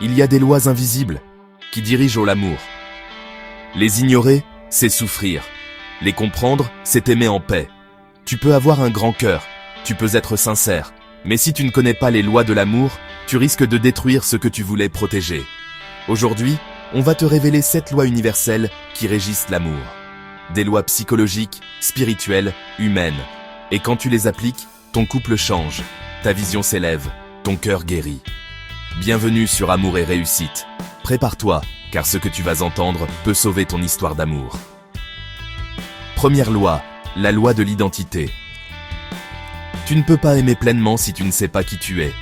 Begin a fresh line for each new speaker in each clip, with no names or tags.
Il y a des lois invisibles qui dirigent l'amour. Les ignorer, c'est souffrir. Les comprendre, c'est aimer en paix. Tu peux avoir un grand cœur, tu peux être sincère, mais si tu ne connais pas les lois de l'amour, tu risques de détruire ce que tu voulais protéger. Aujourd'hui, on va te révéler 7 lois universelles qui régissent l'amour. Des lois psychologiques, spirituelles, humaines. Et quand tu les appliques, ton couple change, ta vision s'élève, ton cœur guérit. Bienvenue sur Amour et Réussite. Prépare-toi, car ce que tu vas entendre peut sauver ton histoire d'amour. Première loi, la loi de l'identité. Tu ne peux pas aimer pleinement si tu ne sais pas qui tu es.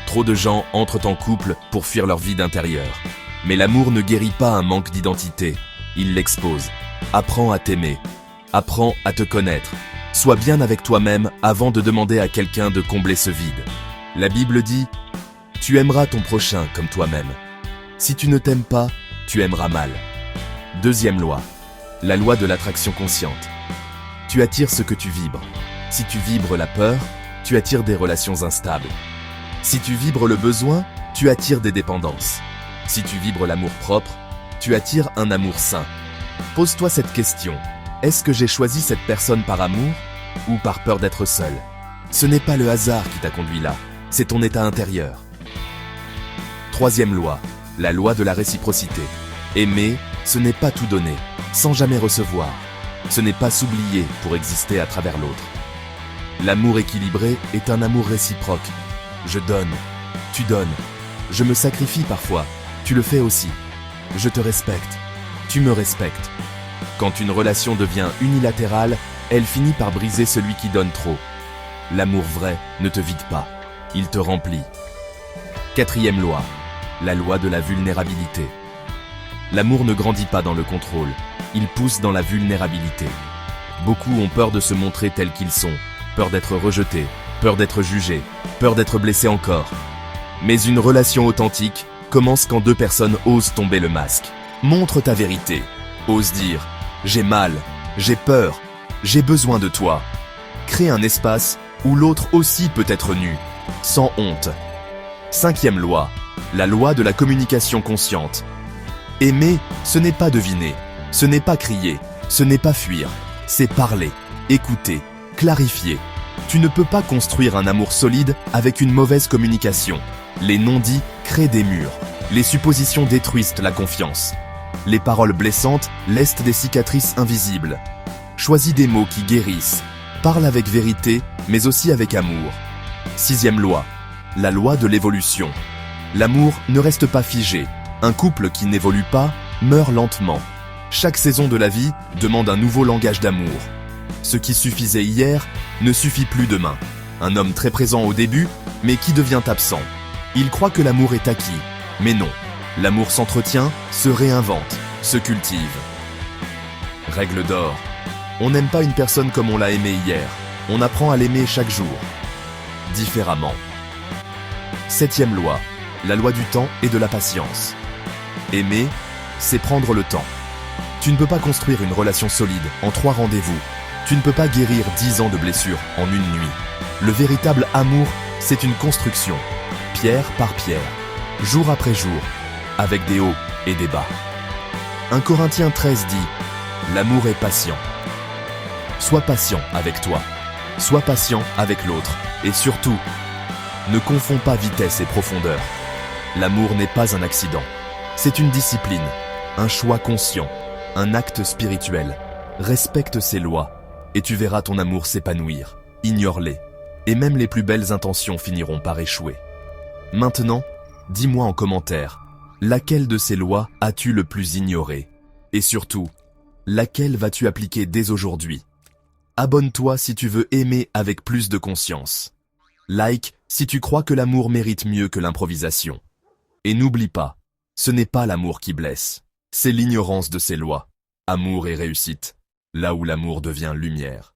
Trop de gens entrent en couple pour fuir leur vide intérieur. Mais l'amour ne guérit pas un manque d'identité, il l'expose. Apprends à t'aimer, apprends à te connaître. Sois bien avec toi-même avant de demander à quelqu'un de combler ce vide. La Bible dit « Tu aimeras ton prochain comme toi-même ». Si tu ne t'aimes pas, tu aimeras mal. Deuxième loi, la loi de l'attraction consciente. Tu attires ce que tu vibres. Si tu vibres la peur, tu attires des relations instables. Si tu vibres le besoin, tu attires des dépendances. Si tu vibres l'amour propre, tu attires un amour sain. Pose-toi cette question. Est-ce que j'ai choisi cette personne par amour ou par peur d'être seul? Ce n'est pas le hasard qui t'a conduit là, c'est ton état intérieur. Troisième loi, la loi de la réciprocité. Aimer, ce n'est pas tout donner, sans jamais recevoir. Ce n'est pas s'oublier pour exister à travers l'autre. L'amour équilibré est un amour réciproque. Je donne, tu donnes. Je me sacrifie parfois, tu le fais aussi. Je te respecte, tu me respectes. Quand une relation devient unilatérale, elle finit par briser celui qui donne trop. L'amour vrai ne te vide pas, il te remplit. Quatrième loi, la loi de la vulnérabilité. L'amour ne grandit pas dans le contrôle, il pousse dans la vulnérabilité. Beaucoup ont peur de se montrer tels qu'ils sont, peur d'être rejetés, peur d'être jugés, peur d'être blessés encore. Mais une relation authentique commence quand 2 personnes osent tomber le masque. Montre ta vérité, ose dire « J'ai mal, j'ai peur, j'ai besoin de toi ». Crée un espace où l'autre aussi peut être nu, sans honte. Cinquième loi, la loi de la communication consciente. Aimer, ce n'est pas deviner, ce n'est pas crier, ce n'est pas fuir, c'est parler, écouter, clarifier. Tu ne peux pas construire un amour solide avec une mauvaise communication. Les non-dits créent des murs, les suppositions détruisent la confiance. Les paroles blessantes laissent des cicatrices invisibles. Choisis des mots qui guérissent. Parle avec vérité, mais aussi avec amour. Sixième loi, la loi de l'évolution. L'amour ne reste pas figé. Un couple qui n'évolue pas meurt lentement. Chaque saison de la vie demande un nouveau langage d'amour. Ce qui suffisait hier ne suffit plus demain. Un homme très présent au début, mais qui devient absent. Il croit que l'amour est acquis, mais non. L'amour s'entretient, se réinvente, se cultive. Règle d'or. On n'aime pas une personne comme on l'a aimée hier. On apprend à l'aimer chaque jour. Différemment. Septième loi. La loi du temps et de la patience. Aimer, c'est prendre le temps. Tu ne peux pas construire une relation solide en 3 rendez-vous. Tu ne peux pas guérir 10 ans de blessures en une nuit. Le véritable amour, c'est une construction. Pierre par pierre. Jour après jour. Avec des hauts et des bas. 1 Corinthiens 13 dit « L'amour est patient ». Sois patient avec toi. Sois patient avec l'autre. Et surtout, ne confonds pas vitesse et profondeur. L'amour n'est pas un accident. C'est une discipline, un choix conscient, un acte spirituel. Respecte ces lois et tu verras ton amour s'épanouir. Ignore-les. Et même les plus belles intentions finiront par échouer. Maintenant, dis-moi en commentaire. Laquelle de ces lois as-tu le plus ignoré? Et surtout, laquelle vas-tu appliquer dès aujourd'hui? Abonne-toi si tu veux aimer avec plus de conscience. Like si tu crois que l'amour mérite mieux que l'improvisation. Et n'oublie pas, ce n'est pas l'amour qui blesse, c'est l'ignorance de ces lois. Amour et réussite, là où l'amour devient lumière.